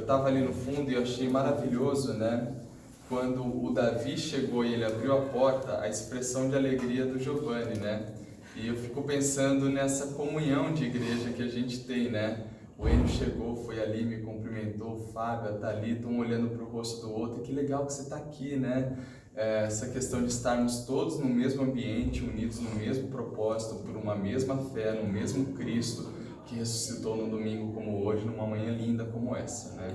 estava ali no fundo e eu achei maravilhoso, né? Quando o Davi chegou e ele abriu a porta, a expressão de alegria do Giovanni, né? E eu fico pensando nessa comunhão de igreja que a gente tem, né? O Enio chegou, foi ali, me cumprimentou, o Fábio, a Thalita, um olhando para o rosto do outro, e que legal que você está aqui, né? Essa questão de estarmos todos no mesmo ambiente, unidos no mesmo propósito, por uma mesma fé, no mesmo Cristo, que ressuscitou no domingo como hoje, numa manhã linda como essa, né?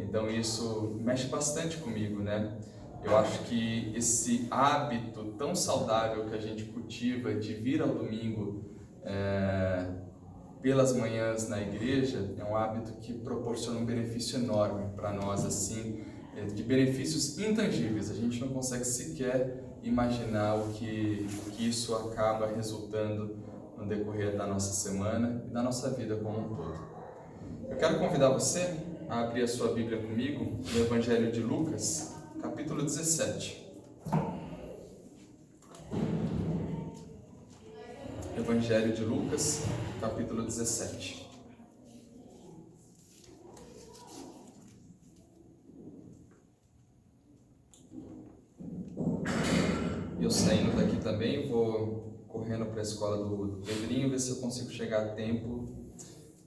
Então isso mexe bastante comigo, né? Eu acho que esse hábito tão saudável que a gente cultiva de vir ao domingo pelas manhãs na igreja é um hábito que proporciona um benefício enorme para nós, assim, de benefícios intangíveis. A gente não consegue sequer imaginar o que isso acaba resultando no decorrer da nossa semana e da nossa vida como um todo. Eu quero convidar você a abrir a sua Bíblia comigo no Evangelho de Lucas, capítulo 17. Evangelho de Lucas, capítulo 17. Eu saindo daqui também, vou correndo para a escola do Pedrinho, ver se eu consigo chegar a tempo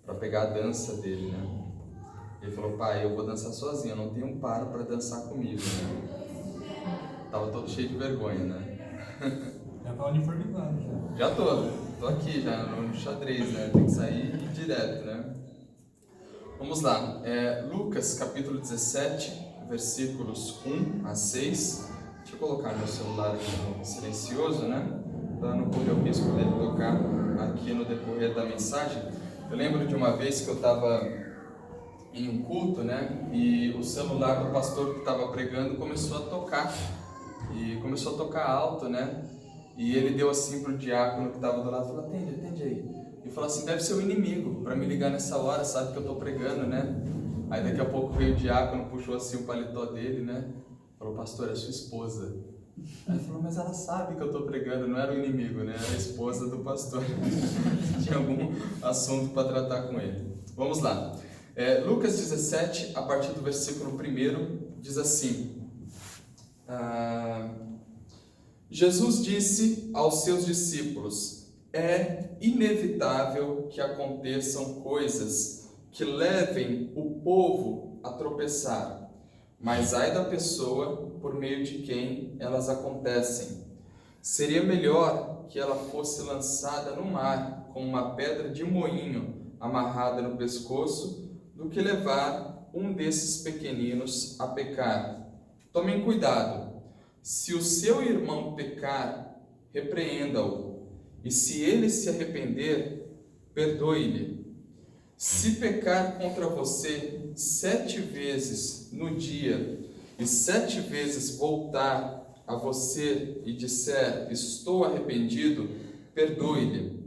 para pegar a dança dele, né? Ele falou: pai, eu vou dançar sozinho, eu não tenho um par para dançar comigo, né? Tava todo cheio de vergonha, né? Já tá uniformizado já. Já tô aqui já no xadrez, né? Tem que sair direto, né? Vamos lá, Lucas capítulo 17, versículos 1 a 6. Deixa eu colocar meu celular aqui no silencioso, né? Para não correr o risco dele tocar aqui no decorrer da mensagem. Eu lembro de uma vez que eu estava em um culto, né? E o celular do pastor que estava pregando começou a tocar. E começou a tocar alto, né? E ele deu assim pro diácono que estava do lado, falou: atende aí. E falou assim: deve ser o inimigo, para me ligar nessa hora, sabe que eu estou pregando, né? Aí daqui a pouco veio o diácono, puxou assim o paletó dele, né? Falou: pastor, é sua esposa. Aí ele falou: mas ela sabe que eu estou pregando, não era o inimigo, né? Era a esposa do pastor. Tinha algum assunto para tratar com ele. Vamos lá. Lucas 17, a partir do versículo 1, diz assim: Jesus disse aos seus discípulos: é inevitável que aconteçam coisas que levem o povo a tropeçar, mas ai da pessoa por meio de quem elas acontecem. Seria melhor que ela fosse lançada no mar com uma pedra de moinho amarrada no pescoço do que levar um desses pequeninos a pecar. Tomem cuidado. Se o seu irmão pecar, repreenda-o, e se ele se arrepender, perdoe-lhe. Se pecar contra você 7 vezes no dia, e 7 vezes voltar a você e disser: estou arrependido, perdoe-lhe.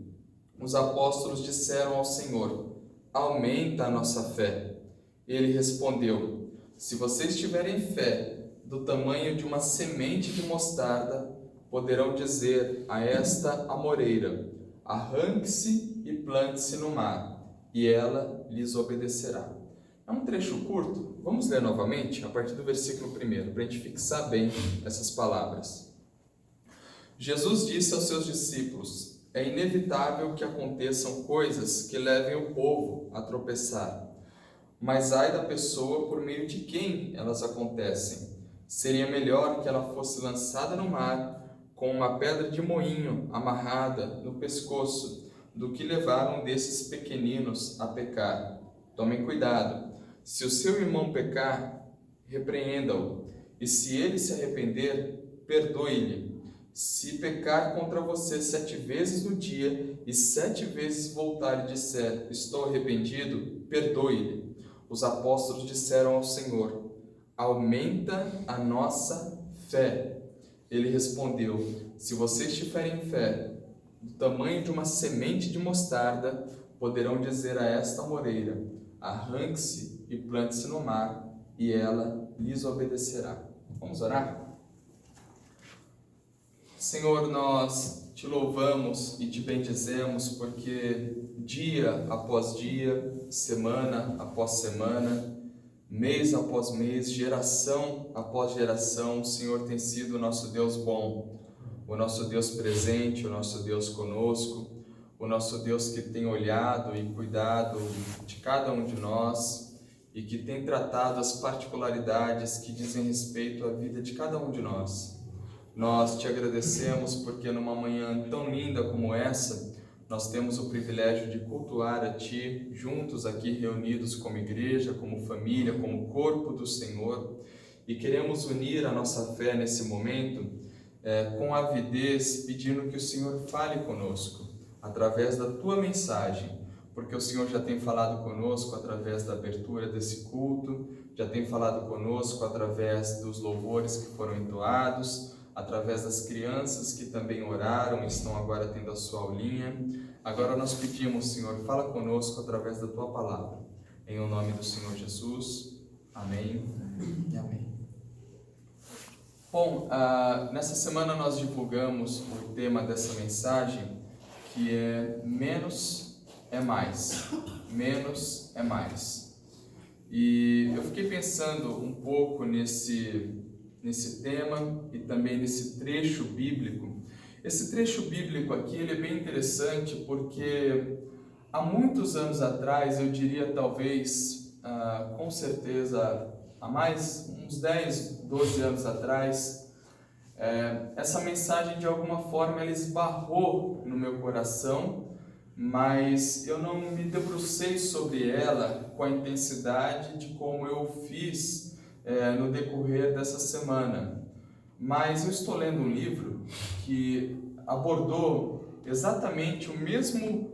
Os apóstolos disseram ao Senhor: aumenta a nossa fé. Ele respondeu: se vocês tiverem fé do tamanho de uma semente de mostarda, poderão dizer a esta amoreira: arranque-se e plante-se no mar, e ela lhes obedecerá. É um trecho curto, vamos ler novamente a partir do versículo 1, para a gente fixar bem essas palavras. Jesus disse aos seus discípulos: é inevitável que aconteçam coisas que levem o povo a tropeçar, mas ai da pessoa por meio de quem elas acontecem. Seria melhor que ela fosse lançada no mar com uma pedra de moinho amarrada no pescoço do que levar um desses pequeninos a pecar. Tomem cuidado. Se o seu irmão pecar, repreenda-o, e se ele se arrepender, perdoe-lhe. Se pecar contra você 7 vezes no dia e 7 vezes voltar e disser: estou arrependido, perdoe-lhe. Os apóstolos disseram ao Senhor: aumenta a nossa fé. Ele respondeu: se vocês tiverem fé do tamanho de uma semente de mostarda, poderão dizer a esta amoreira: arranque-se e plante-se no mar, e ela lhes obedecerá. Vamos orar? Senhor, nós te louvamos e te bendizemos porque dia após dia, semana após semana, mês após mês, geração após geração, o Senhor tem sido o nosso Deus bom, o nosso Deus presente, o nosso Deus conosco, o nosso Deus que tem olhado e cuidado de cada um de nós e que tem tratado as particularidades que dizem respeito à vida de cada um de nós. Nós te agradecemos porque numa manhã tão linda como essa, nós temos o privilégio de cultuar a Ti, juntos aqui reunidos como igreja, como família, como corpo do Senhor, e queremos unir a nossa fé nesse momento com avidez, pedindo que o Senhor fale conosco, através da Tua mensagem, porque o Senhor já tem falado conosco através da abertura desse culto, já tem falado conosco através dos louvores que foram entoados, através das crianças que também oraram e estão agora tendo a sua aulinha. Agora nós pedimos, Senhor, fala conosco através da Tua palavra. Em o nome do Senhor Jesus. Amém e amém. Bom, nessa semana nós divulgamos o tema dessa mensagem, que é menos é mais. Menos é mais. E eu fiquei pensando um pouco nesse tema e também nesse trecho bíblico. Esse trecho bíblico aqui ele é bem interessante porque há muitos anos atrás, eu diria talvez, com certeza, há mais uns 10, 12 anos atrás, essa mensagem de alguma forma ela esbarrou no meu coração, mas eu não me debrucei sobre ela com a intensidade de como eu fiz no decorrer dessa semana. Mas eu estou lendo um livro que abordou exatamente o mesmo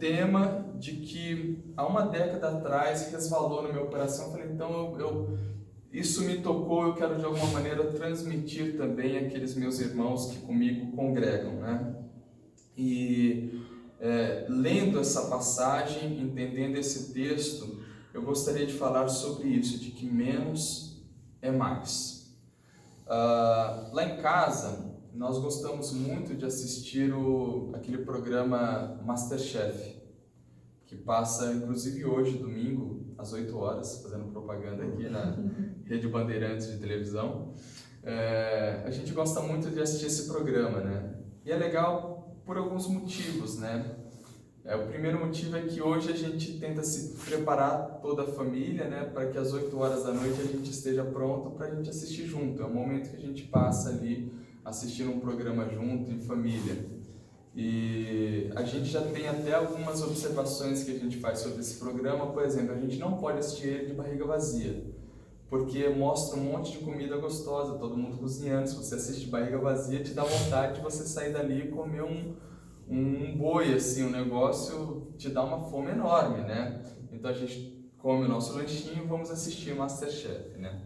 tema de que há uma década atrás resvalou no meu coração. Eu falei, então isso me tocou, eu quero de alguma maneira transmitir também àqueles meus irmãos que comigo congregam, né? E lendo essa passagem, entendendo esse texto, eu gostaria de falar sobre isso, de que menos é mais. Lá em casa, nós gostamos muito de assistir aquele programa MasterChef, que passa inclusive hoje, domingo, às 8 horas, fazendo propaganda aqui na Rede Bandeirantes de televisão. A gente gosta muito de assistir esse programa, né? E é legal por alguns motivos, né? O primeiro motivo é que hoje a gente tenta se preparar toda a família, né, para que às 8 horas da noite a gente esteja pronto para a gente assistir junto. É um momento que a gente passa ali assistindo um programa junto, em família. E a gente já tem até algumas observações que a gente faz sobre esse programa. Por exemplo, a gente não pode assistir ele de barriga vazia, porque mostra um monte de comida gostosa, todo mundo cozinhando. Se você assiste de barriga vazia, te dá vontade de você sair dali e comer um boi, assim, um negócio te dá uma fome enorme, né? Então a gente come o nosso lanchinho e vamos assistir MasterChef, né?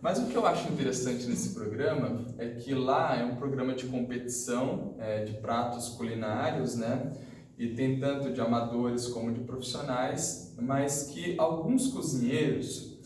Mas o que eu acho interessante nesse programa é que lá é um programa de competição de pratos culinários, né? E tem tanto de amadores como de profissionais, mas que alguns cozinheiros,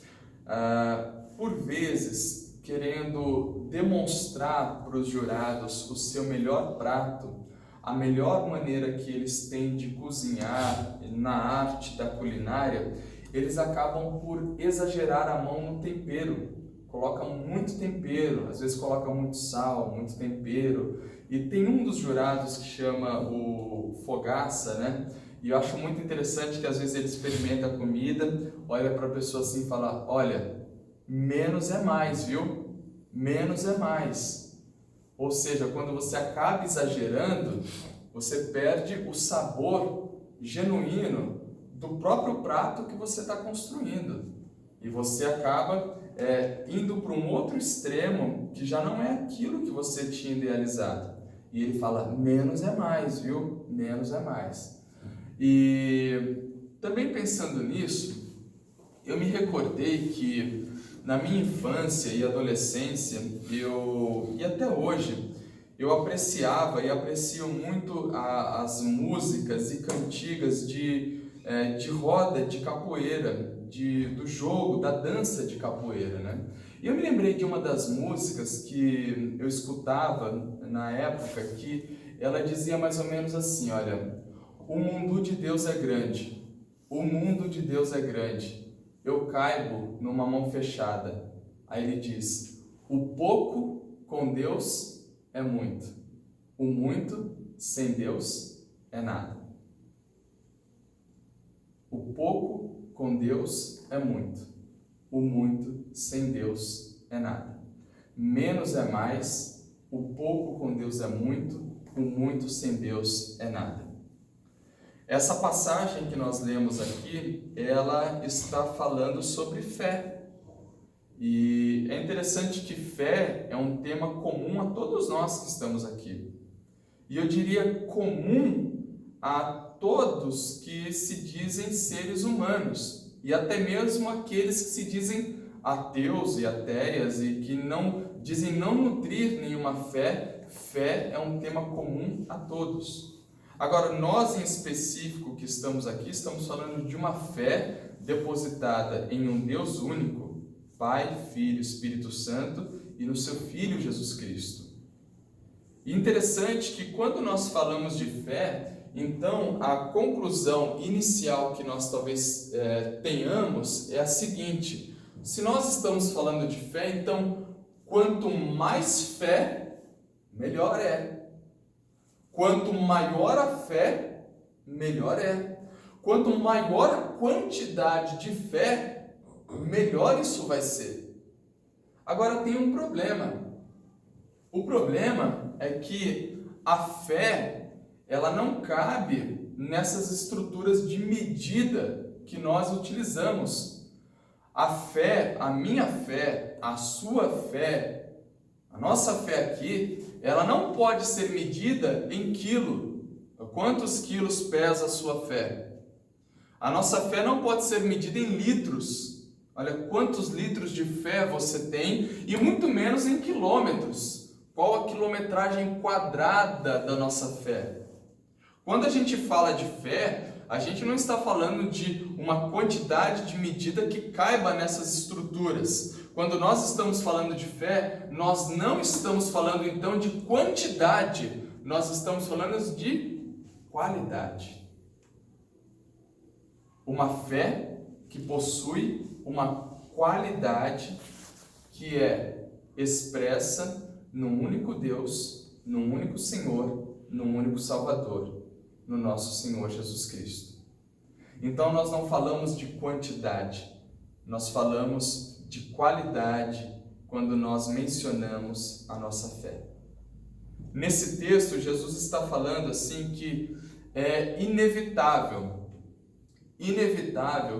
por vezes, querendo demonstrar para os jurados o seu melhor prato, a melhor maneira que eles têm de cozinhar na arte da culinária, eles acabam por exagerar a mão no tempero. Colocam muito tempero, às vezes colocam muito sal, muito tempero. E tem um dos jurados que chama o Fogaça, né? E eu acho muito interessante que às vezes ele experimenta a comida, olha para a pessoa assim e fala, olha, menos é mais, viu? Menos é mais. Ou seja, quando você acaba exagerando, você perde o sabor genuíno do próprio prato que você está construindo. E você acaba indo para um outro extremo que já não é aquilo que você tinha idealizado. E ele fala, menos é mais, viu? Menos é mais. E também pensando nisso, eu me recordei que na minha infância e adolescência, e até hoje, eu apreciava e aprecio muito as músicas e cantigas de roda de capoeira, do jogo, da dança de capoeira, né? E eu me lembrei de uma das músicas que eu escutava na época, que ela dizia mais ou menos assim, olha, o mundo de Deus é grande, o mundo de Deus é grande, eu caibo numa mão fechada. Aí ele diz: o pouco com Deus é muito, o muito sem Deus é nada. O pouco com Deus é muito, o muito sem Deus é nada. Menos é mais, o pouco com Deus é muito, o muito sem Deus é nada. Essa passagem que nós lemos aqui, ela está falando sobre fé. E é interessante que fé é um tema comum a todos nós que estamos aqui. E eu diria comum a todos que se dizem seres humanos, e até mesmo aqueles que se dizem ateus e ateias e que dizem não nutrir nenhuma fé. Fé é um tema comum a todos. Agora, nós em específico que estamos aqui, estamos falando de uma fé depositada em um Deus único, Pai, Filho, Espírito Santo, e no seu Filho Jesus Cristo. E interessante que quando nós falamos de fé, então a conclusão inicial que nós talvez tenhamos é a seguinte: se nós estamos falando de fé, então quanto mais fé, melhor é. Quanto maior a fé, melhor é. Quanto maior a quantidade de fé, melhor isso vai ser. Agora tem um problema. O problema é que a fé, ela não cabe nessas estruturas de medida que nós utilizamos. A fé, a minha fé, a sua fé, a nossa fé aqui, ela não pode ser medida em quilo. Quantos quilos pesa a sua fé? A nossa fé não pode ser medida em litros. Olha quantos litros de fé você tem, e muito menos em quilômetros. Qual a quilometragem quadrada da nossa fé? Quando a gente fala de fé, a gente não está falando de uma quantidade de medida que caiba nessas estruturas. Quando nós estamos falando de fé, nós não estamos falando então de quantidade, nós estamos falando de qualidade. Uma fé que possui uma qualidade que é expressa num único Deus, num único Senhor, num único Salvador, no nosso Senhor Jesus Cristo. Então nós não falamos de quantidade, nós falamos de qualidade quando nós mencionamos a nossa fé. Nesse texto, Jesus está falando assim que é inevitável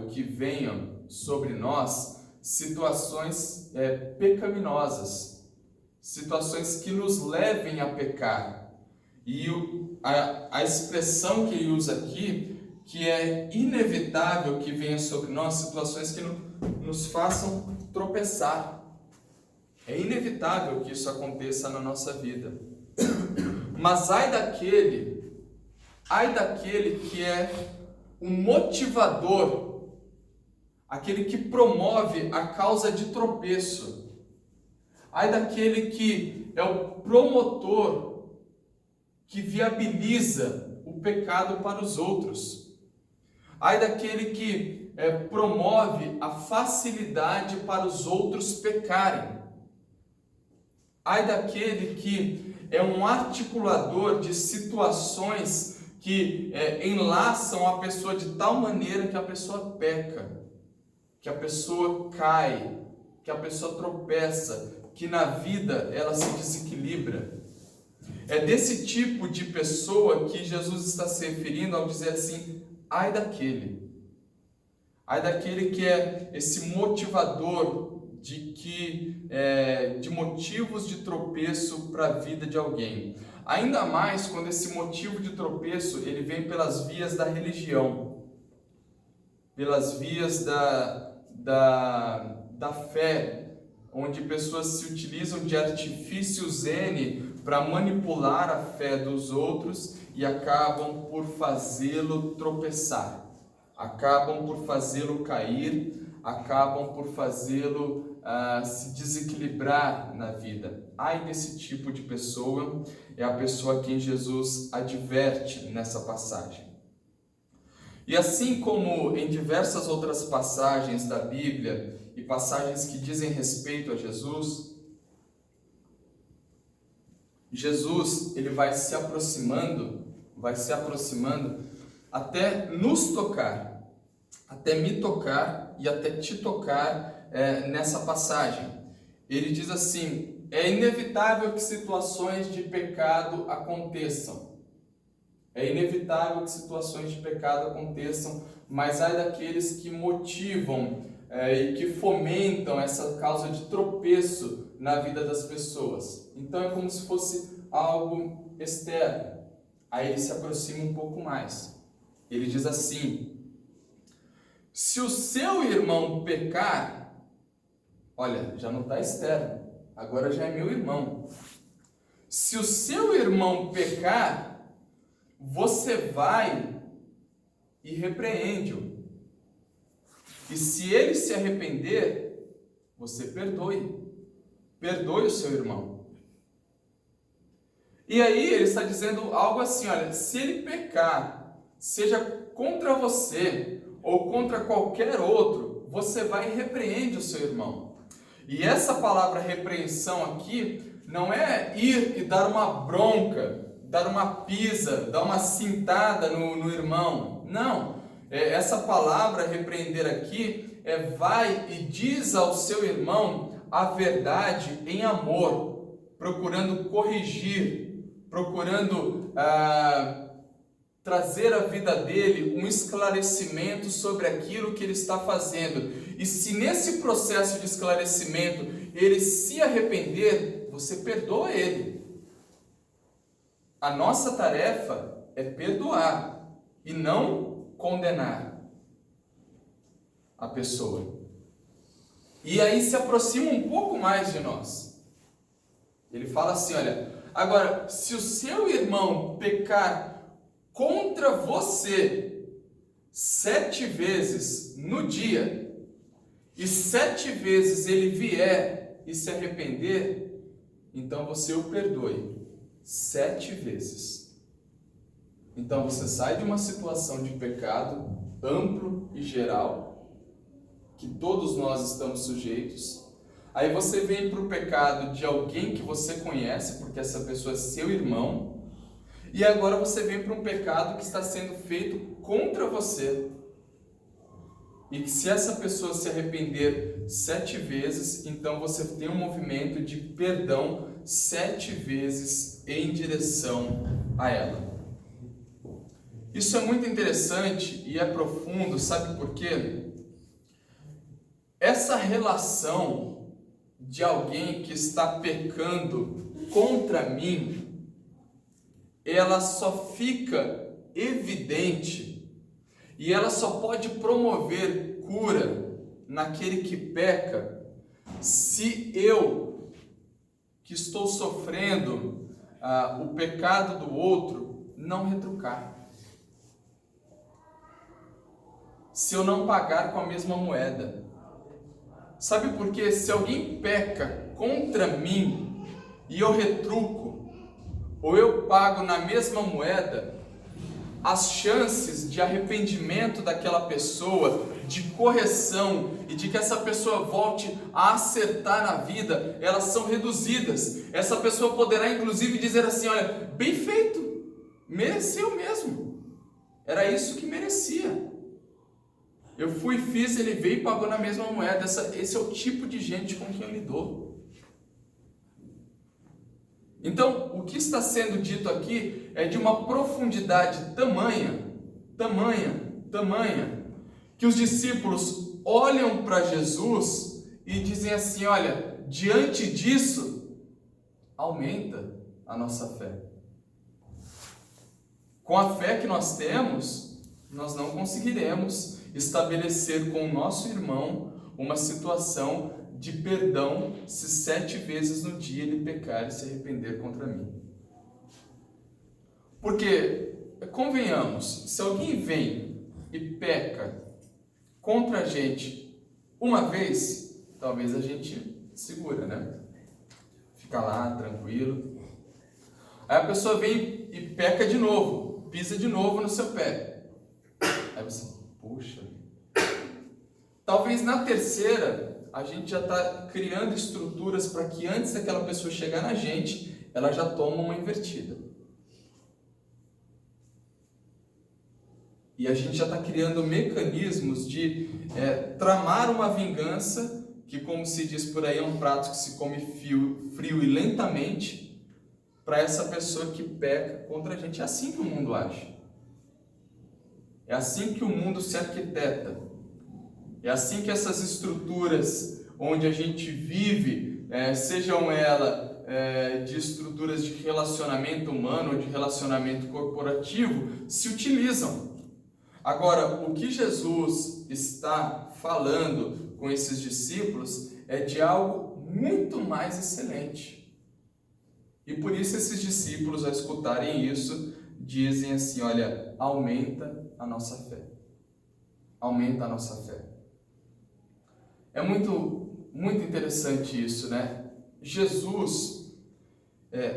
que venham sobre nós situações pecaminosas, situações que nos levem a pecar. E a expressão que ele usa aqui, que é inevitável que venha sobre nós situações que nos façam tropeçar. É inevitável que isso aconteça na nossa vida. Mas ai daquele que é um motivador, aquele que promove a causa de tropeço. Ai daquele que é o promotor que viabiliza o pecado para os outros. Ai daquele que promove a facilidade para os outros pecarem. Ai daquele que é um articulador de situações que enlaçam a pessoa de tal maneira que a pessoa peca, que a pessoa cai, que a pessoa tropeça, que na vida ela se desequilibra. É desse tipo de pessoa que Jesus está se referindo ao dizer assim: ai daquele que é esse motivador de motivos de tropeço para a vida de alguém. Ainda mais quando esse motivo de tropeço ele vem pelas vias da religião, pelas vias da fé, onde pessoas se utilizam de artifícios N para manipular a fé dos outros e acabam por fazê-lo tropeçar, acabam por fazê-lo cair, acabam por fazê-lo se desequilibrar na vida. Ai desse tipo de pessoa, é a pessoa a quem Jesus adverte nessa passagem. E assim como em diversas outras passagens da Bíblia e passagens que dizem respeito a Jesus, ele vai se aproximando até nos tocar, até me tocar e até te tocar nessa passagem. Ele diz assim: é inevitável que situações de pecado aconteçam. É inevitável que situações de pecado aconteçam, mas ai daqueles que motivam e que fomentam essa causa de tropeço na vida das pessoas. Então é como se fosse algo externo. Aí ele se aproxima um pouco mais. Ele diz assim: se o seu irmão pecar, olha, já não está externo, agora já é meu irmão. Se o seu irmão pecar, você vai e repreende-o. E se ele se arrepender, você perdoe. Perdoe o seu irmão. E aí ele está dizendo algo assim, olha, se ele pecar, seja contra você ou contra qualquer outro, você vai e repreende o seu irmão. E essa palavra repreensão aqui não é ir e dar uma bronca, dar uma pisa, dar uma cintada no irmão. Não. Essa palavra repreender aqui vai e diz ao seu irmão a verdade em amor, procurando corrigir, procurando trazer à vida dele um esclarecimento sobre aquilo que ele está fazendo. E se nesse processo de esclarecimento ele se arrepender, você perdoa ele. A nossa tarefa é perdoar e não condenar a pessoa. E aí se aproxima um pouco mais de nós. Ele fala assim, olha, agora, se o seu irmão pecar contra você 7 vezes no dia, e 7 vezes ele vier e se arrepender, então você o perdoe 7 vezes. Então você sai de uma situação de pecado amplo e geral, que todos nós estamos sujeitos. Aí você vem para o pecado de alguém que você conhece, porque essa pessoa é seu irmão. E agora você vem para um pecado que está sendo feito contra você. E que se essa pessoa se arrepender 7 vezes, então você tem um movimento de perdão 7 vezes em direção a ela. Isso é muito interessante e é profundo, sabe por quê? Essa relação de alguém que está pecando contra mim, ela só fica evidente e ela só pode promover cura naquele que peca se eu, que estou sofrendo o pecado do outro, não retrucar. Se eu não pagar com a mesma moeda. Sabe por quê? Se alguém peca contra mim e eu retruco, ou eu pago na mesma moeda, as chances de arrependimento daquela pessoa, de correção e de que essa pessoa volte a acertar na vida, elas são reduzidas. Essa pessoa poderá inclusive dizer assim, olha, bem feito, mereceu mesmo, era isso que merecia. Eu fui, fiz, ele veio e pagou na mesma moeda. Esse é o tipo de gente com quem eu lido. Então, o que está sendo dito aqui é de uma profundidade tamanha, que os discípulos olham para Jesus e dizem assim, olha, diante disso, aumenta a nossa fé. Com a fé que nós temos, nós não conseguiremos estabelecer com o nosso irmão uma situação de perdão se 7 vezes no dia ele pecar e se arrepender contra mim. Porque, convenhamos, se alguém vem e peca contra a gente uma vez, talvez a gente segura, né? Fica lá, tranquilo. Aí a pessoa vem e peca de novo, pisa de novo no seu pé. Aí você, puxa. Talvez na terceira, a gente já está criando estruturas para que antes daquela pessoa chegar na gente, ela já toma uma invertida. E a gente já está criando mecanismos de tramar uma vingança, que, como se diz por aí, é um prato que se come frio e lentamente, para essa pessoa que peca contra a gente. É assim que o mundo age. É assim que o mundo se arquiteta. É assim que essas estruturas onde a gente vive, sejam elas de estruturas de relacionamento humano ou de relacionamento corporativo, se utilizam. Agora, o que Jesus está falando com esses discípulos é de algo muito mais excelente. E por isso esses discípulos, ao escutarem isso, dizem assim, olha, aumenta a nossa fé. Aumenta a nossa fé. É muito interessante isso, né? Jesus,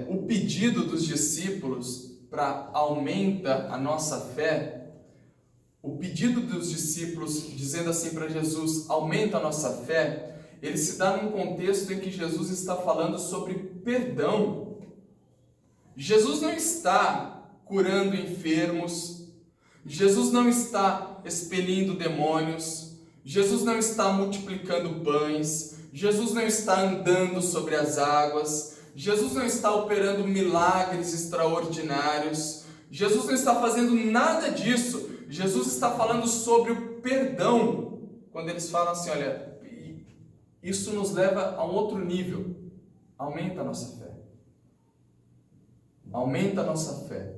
o pedido dos discípulos para aumenta a nossa fé, o pedido dos discípulos dizendo assim para Jesus, aumenta a nossa fé, ele se dá num contexto em que Jesus está falando sobre perdão. Jesus não está curando enfermos, Jesus não está expelindo demônios, Jesus não está multiplicando pães, Jesus não está andando sobre as águas, Jesus não está operando milagres extraordinários, Jesus não está fazendo nada disso. Jesus está falando sobre o perdão, quando eles falam assim, olha, isso nos leva a um outro nível, aumenta a nossa fé, aumenta a nossa fé,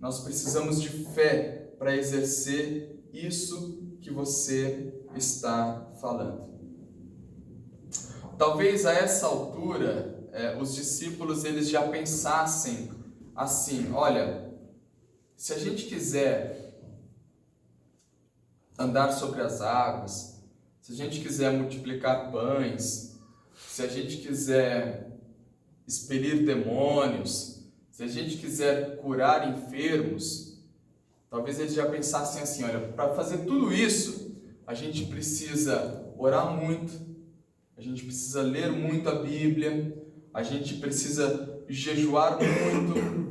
nós precisamos de fé para exercer isso que você está falando. Talvez a essa altura, os discípulos eles já pensassem assim, olha, se a gente quiser andar sobre as águas, se a gente quiser multiplicar pães, se a gente quiser expelir demônios, se a gente quiser curar enfermos, talvez eles já pensassem assim, olha, para fazer tudo isso, a gente precisa orar muito, a gente precisa ler muito a Bíblia, a gente precisa jejuar muito.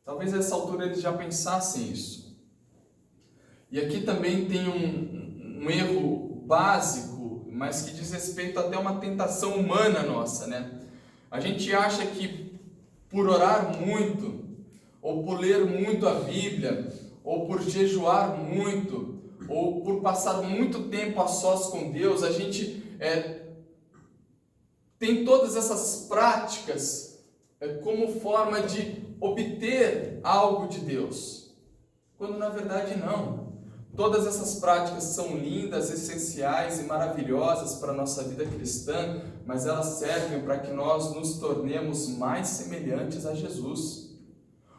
Talvez a essa altura eles já pensassem isso. E aqui também tem um erro básico, mas que diz respeito até a uma tentação humana nossa, né? A gente acha que por orar muito, ou por ler muito a Bíblia, ou por jejuar muito, ou por passar muito tempo a sós com Deus, a gente tem todas essas práticas como forma de obter algo de Deus, quando na verdade não. Todas essas práticas são lindas, essenciais e maravilhosas para a nossa vida cristã, mas elas servem para que nós nos tornemos mais semelhantes a Jesus.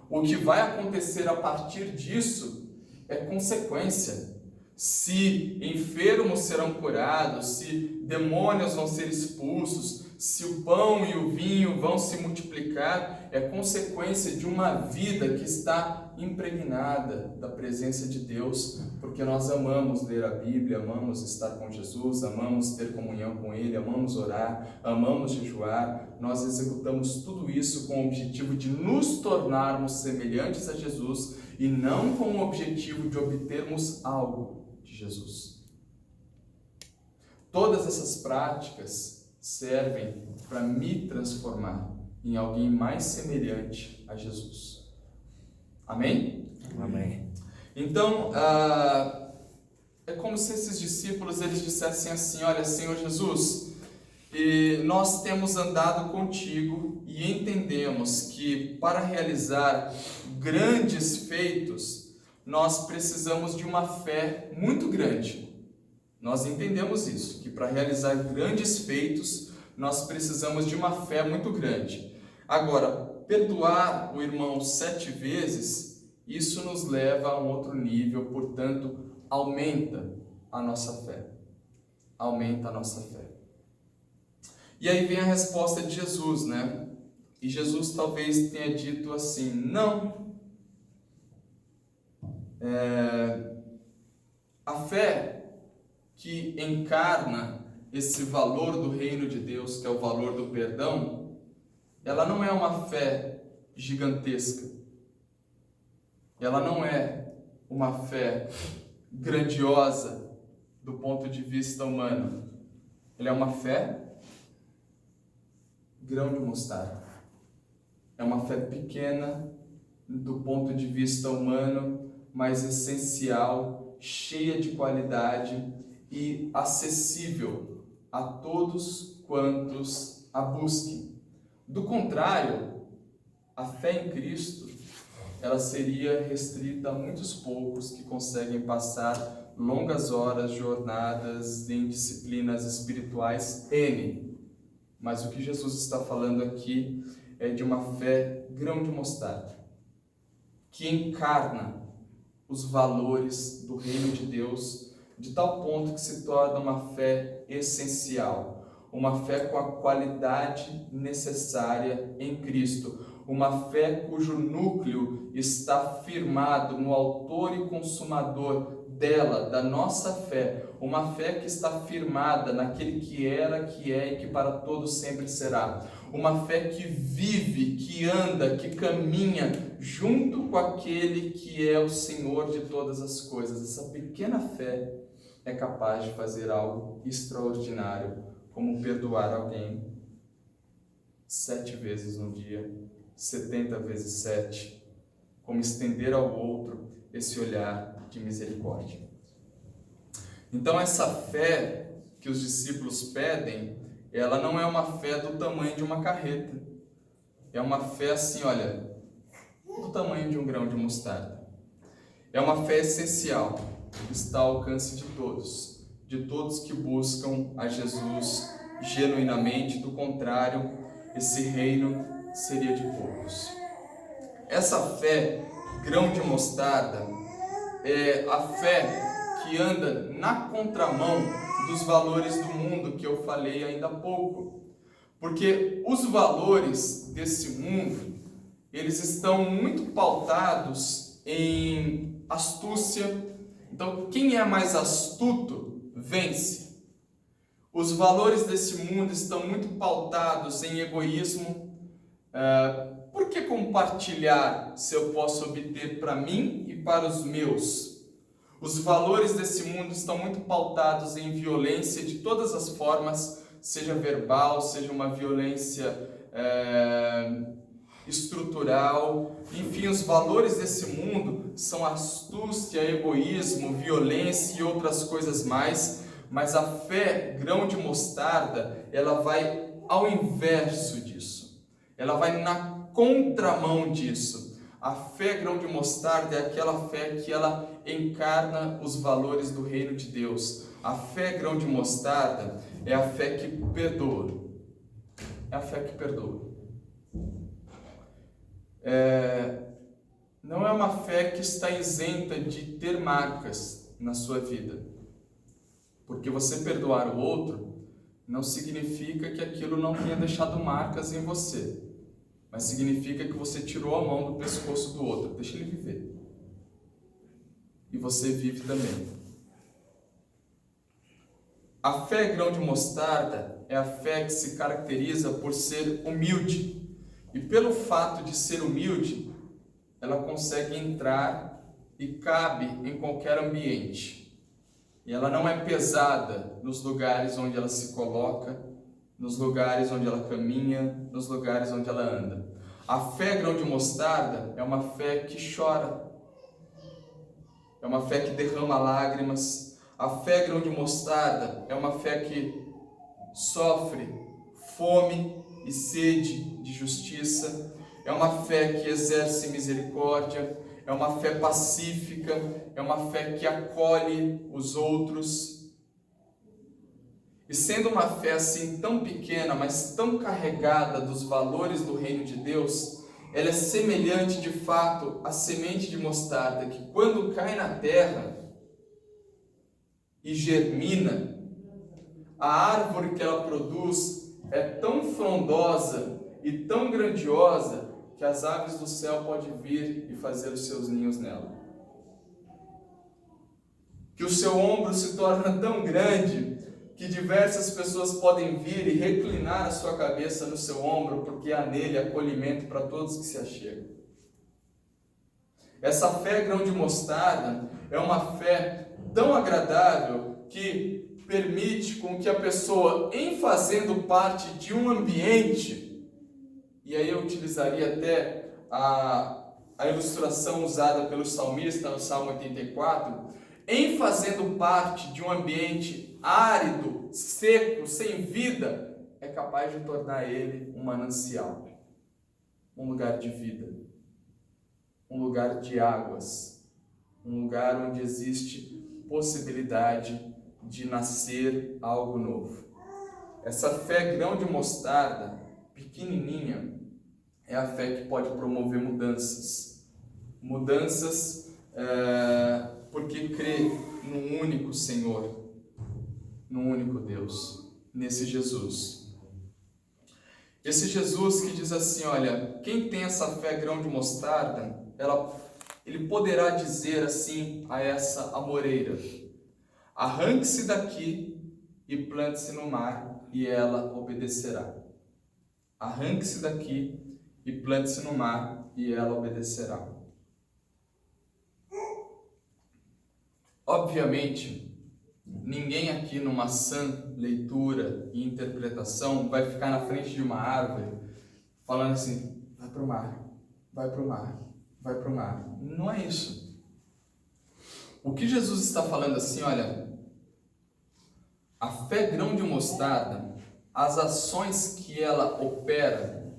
O que vai acontecer a partir disso é consequência. Se enfermos serão curados, se demônios vão ser expulsos, se o pão e o vinho vão se multiplicar, é consequência de uma vida que está impregnada da presença de Deus, porque nós amamos ler a Bíblia, amamos estar com Jesus, amamos ter comunhão com Ele, amamos orar, amamos jejuar, nós executamos tudo isso com o objetivo de nos tornarmos semelhantes a Jesus e não com o objetivo de obtermos algo de Jesus. Todas essas práticas servem para me transformar em alguém mais semelhante a Jesus. Amém? Amém. Então, é como se esses discípulos eles dissessem assim, olha, Senhor Jesus, nós temos andado contigo e entendemos que para realizar grandes feitos, nós precisamos de uma fé muito grande. Nós entendemos isso, que para realizar grandes feitos, nós precisamos de uma fé muito grande. Agora, perdoar o irmão 7 vezes, isso nos leva a um outro nível, portanto, aumenta a nossa fé. Aumenta a nossa fé. E aí vem a resposta de Jesus, né? E Jesus talvez tenha dito assim, não. A fé que encarna esse valor do reino de Deus, que é o valor do perdão, ela não é uma fé gigantesca. Ela não é uma fé grandiosa do ponto de vista humano. Ela é uma fé grão de mostarda. É uma fé pequena do ponto de vista humano, mas essencial, cheia de qualidade e acessível a todos quantos a busquem. Do contrário, a fé em Cristo, ela seria restrita a muitos poucos que conseguem passar longas horas, jornadas em disciplinas espirituais N. Mas o que Jesus está falando aqui é de uma fé grão de mostarda, que encarna os valores do reino de Deus de tal ponto que se torna uma fé essencial, uma fé com a qualidade necessária em Cristo, uma fé cujo núcleo está firmado no autor e consumador dela, da nossa fé, uma fé que está firmada naquele que era, que é e que para todos sempre será, uma fé que vive, que anda, que caminha junto com aquele que é o Senhor de todas as coisas. Essa pequena fé é capaz de fazer algo extraordinário, como perdoar alguém 7 vezes no dia, 70 vezes 7, como estender ao outro esse olhar de misericórdia. Então essa fé que os discípulos pedem, ela não é uma fé do tamanho de uma carreta. É uma fé assim, olha, do tamanho de um grão de mostarda. É uma fé essencial, está ao alcance de todos que buscam a Jesus genuinamente. Do contrário, esse reino seria de poucos. Essa fé, grão de mostarda, é a fé que anda na contramão dos valores do mundo que eu falei ainda há pouco. Porque os valores desse mundo, eles estão muito pautados em astúcia. Então, quem é mais astuto, vence. Os valores desse mundo estão muito pautados em egoísmo. Por que compartilhar se eu posso obter para mim e para os meus? Os valores desse mundo estão muito pautados em violência de todas as formas, seja verbal, seja uma violência estrutural. Enfim, os valores desse mundo são astúcia, egoísmo, violência e outras coisas mais. Mas a fé grão de mostarda, ela vai ao inverso disso. Ela vai na contramão disso. A fé grão de mostarda é aquela fé que ela encarna os valores do reino de Deus. A fé grão de mostarda é a fé que perdoa. É a fé que perdoa. Não é uma fé que está isenta de ter marcas na sua vida. Porque você perdoar o outro não significa que aquilo não tenha deixado marcas em você. Mas significa que você tirou a mão do pescoço do outro. Deixa ele viver. E você vive também. A fé grão de mostarda é a fé que se caracteriza por ser humilde. E pelo fato de ser humilde, ela consegue entrar e cabe em qualquer ambiente. E ela não é pesada nos lugares onde ela se coloca, nos lugares onde ela caminha, nos lugares onde ela anda. A fé grão de mostarda é uma fé que chora. É uma fé que derrama lágrimas. A fé grão de mostarda é uma fé que sofre fome e sede de justiça. É uma fé que exerce misericórdia. É uma fé pacífica, é uma fé que acolhe os outros. E sendo uma fé assim tão pequena, mas tão carregada dos valores do reino de Deus, ela é semelhante de fato à semente de mostarda, que quando cai na terra e germina, a árvore que ela produz é tão frondosa e tão grandiosa que as aves do céu podem vir e fazer os seus ninhos nela. que o seu ombro se torna tão grande que diversas pessoas podem vir e reclinar a sua cabeça no seu ombro, porque há nele acolhimento para todos que se achegam. Essa fé grão de mostarda é uma fé tão agradável que permite com que a pessoa, em fazendo parte de um ambiente, e aí eu utilizaria até a ilustração usada pelo salmista no Salmo 84, em fazendo parte de um ambiente árido, seco, sem vida, é capaz de tornar ele um manancial, um lugar de vida, um lugar de águas, um lugar onde existe possibilidade de nascer algo novo. Essa fé grão de mostarda, pequenininha, é a fé que pode promover mudanças. Porque crê num único Senhor, num único Deus, nesse Jesus. Esse Jesus que diz assim, olha, quem tem essa fé grão de mostarda, ele poderá dizer assim a essa amoreira: arranque-se daqui e plante-se no mar, e ela obedecerá. Arranque-se daqui e plante-se no mar, e ela obedecerá. Obviamente, ninguém aqui numa sã leitura e interpretação vai ficar na frente de uma árvore falando assim: vai para o mar, vai para o mar, vai para o mar. Não é isso. O que Jesus está falando assim, olha, a fé grão de mostarda, as ações que ela opera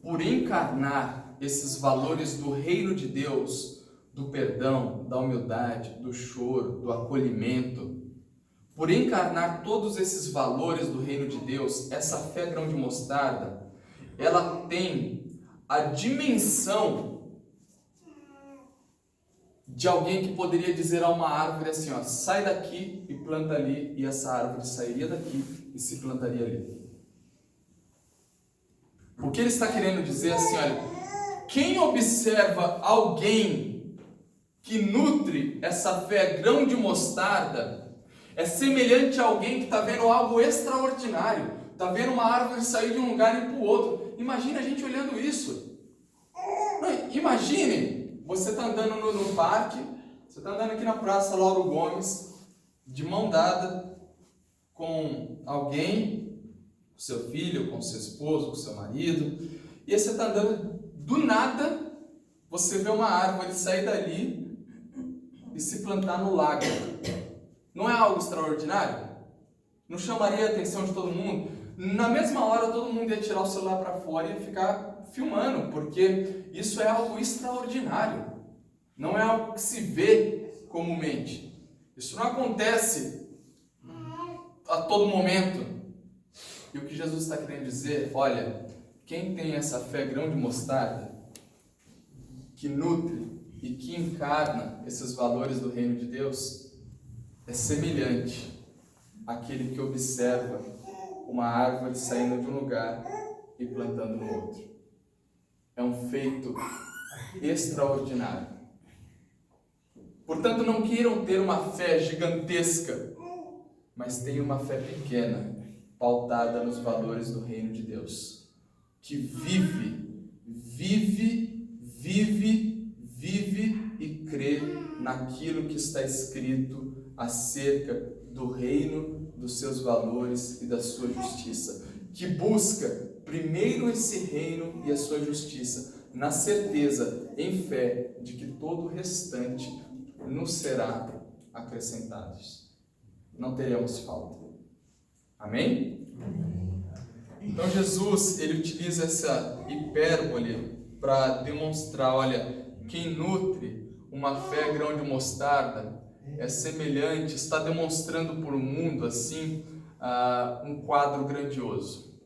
por encarnar esses valores do reino de Deus, do perdão, da humildade, do choro, do acolhimento, por encarnar todos esses valores do reino de Deus, essa fé grão de mostarda, ela tem a dimensão de alguém que poderia dizer a uma árvore assim, ó, sai daqui e planta ali, e essa árvore sairia daqui e se plantaria ali. O que ele está querendo dizer assim, olha, quem observa alguém que nutre essa fé grão de mostarda é semelhante a alguém que está vendo algo extraordinário, está vendo uma árvore sair de um lugar e ir para o outro. Imagina a gente olhando isso. Imagine, você está andando no parque, você está andando aqui na Praça Lauro Gomes, de mão dada com alguém, com seu filho, com seu esposo, com seu marido, e aí você está andando, do nada, você vê uma árvore sair dali e se plantar no lago. Não é algo extraordinário? Não chamaria a atenção de todo mundo? Na mesma hora todo mundo ia tirar o celular para fora e ia ficar filmando, porque isso é algo extraordinário. Não é algo que se vê comumente. Isso não acontece a todo momento. E o que Jesus está querendo dizer, olha, quem tem essa fé grão de mostarda, que nutre e que encarna esses valores do reino de Deus, é semelhante àquele que observa uma árvore saindo de um lugar e plantando no outro. É um feito extraordinário. Portanto, não queiram ter uma fé gigantesca, mas tenham uma fé pequena, pautada nos valores do reino de Deus, que vive e crê naquilo que está escrito acerca do reino, dos seus valores e da sua justiça, que busca primeiro esse reino e a sua justiça, na certeza, em fé, de que todo o restante nos será acrescentado. Não teremos falta. Amém? Então Jesus, ele utiliza essa hipérbole para demonstrar, olha, quem nutre uma fé grão de mostarda é semelhante, está demonstrando para o mundo assim um quadro grandioso.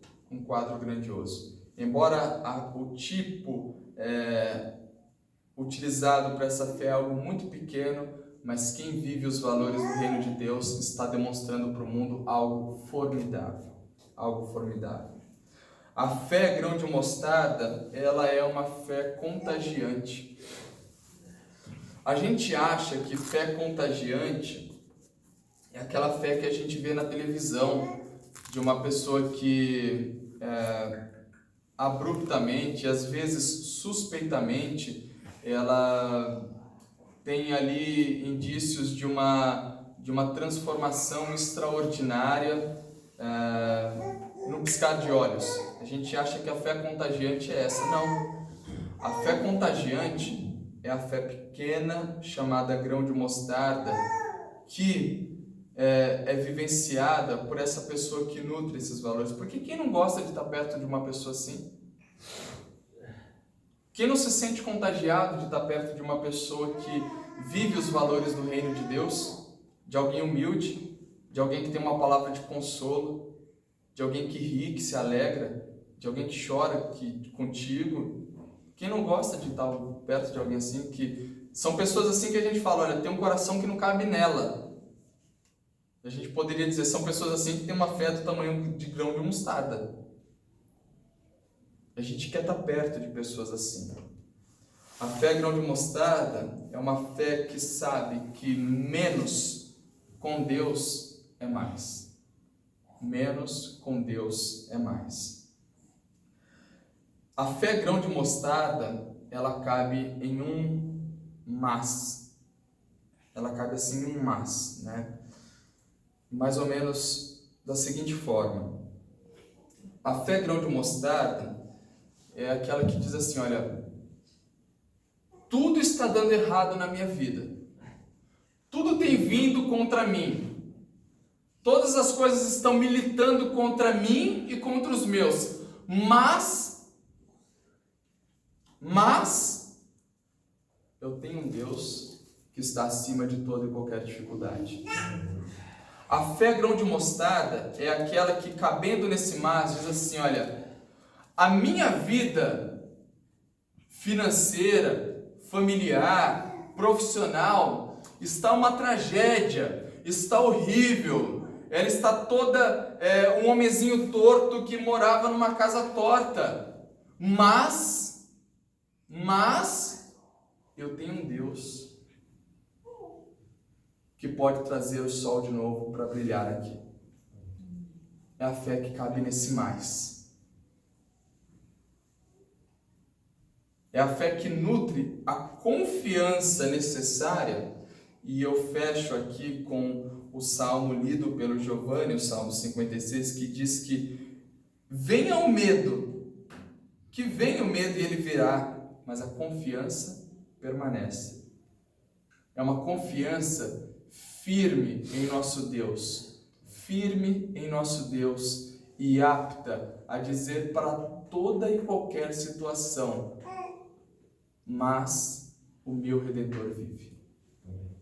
Embora o tipo utilizado para essa fé é algo muito pequeno, mas quem vive os valores do reino de Deus está demonstrando para o mundo algo formidável. A fé grão de mostarda, ela é uma fé contagiante. A gente acha que fé contagiante É aquela fé que a gente vê na televisão, de uma pessoa que abruptamente, às vezes suspeitamente, ela tem ali indícios de uma transformação extraordinária no piscar de olhos. A gente acha que a fé contagiante é essa. Não. A fé contagiante é a fé pequena, chamada grão de mostarda, que é vivenciada por essa pessoa que nutre esses valores. Porque quem não gosta de estar perto de uma pessoa assim? Quem não se sente contagiado de estar perto de uma pessoa que vive os valores do reino de Deus? De alguém humilde, de alguém que tem uma palavra de consolo, de alguém que ri, que se alegra, de alguém que chora contigo. Quem não gosta de estar perto de alguém assim? Que são pessoas assim que a gente fala, olha, tem um coração que não cabe nela. A gente poderia dizer, são pessoas assim que têm uma fé do tamanho de grão de mostarda. A gente quer estar perto de pessoas assim. A fé grão de mostarda é uma fé que sabe que menos com Deus é mais. Menos com Deus é mais. A fé grão de mostarda, ela cabe em um mas. Ela cabe assim em um mas, né? Mais ou menos da seguinte forma. A fé grão de mostarda é aquela que diz assim, olha, tudo está dando errado na minha vida. Tudo tem vindo contra mim. Todas as coisas estão militando contra mim e contra os meus. Mas eu tenho um Deus que está acima de toda e qualquer dificuldade. A fé grão de mostarda é aquela que, cabendo nesse mas, diz assim, olha, a minha vida financeira, familiar, profissional, está uma tragédia, está horrível, ela está toda um homenzinho torto que morava numa casa torta, mas eu tenho um Deus que pode trazer o sol de novo para brilhar aqui. É a fé que cabe nesse mais. É a fé que nutre a confiança necessária, e eu fecho aqui com o salmo lido pelo Giovanni, o Salmo 56, que diz que venha o medo, que venha o medo e ele virá, mas a confiança permanece. É uma confiança firme em nosso Deus, e apta a dizer para toda e qualquer situação, mas o meu Redentor vive,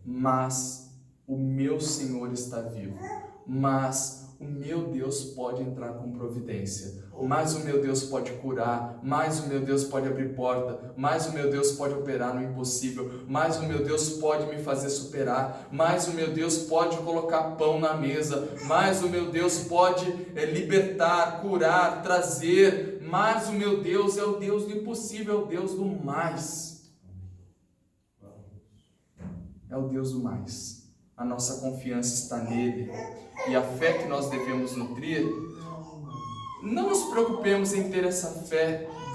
mas o meu Senhor está vivo, mas o meu Deus pode entrar com providência, mas o meu Deus pode curar, mas o meu Deus pode abrir porta, mas o meu Deus pode operar no impossível, mas o meu Deus pode me fazer superar, mas o meu Deus pode colocar pão na mesa, mas o meu Deus pode libertar, curar, trazer, mas o meu Deus é o Deus do impossível, é o Deus do mais. É o Deus do mais. A nossa confiança está nele. E a fé que nós devemos nutrir, não nos preocupemos em ter essa fé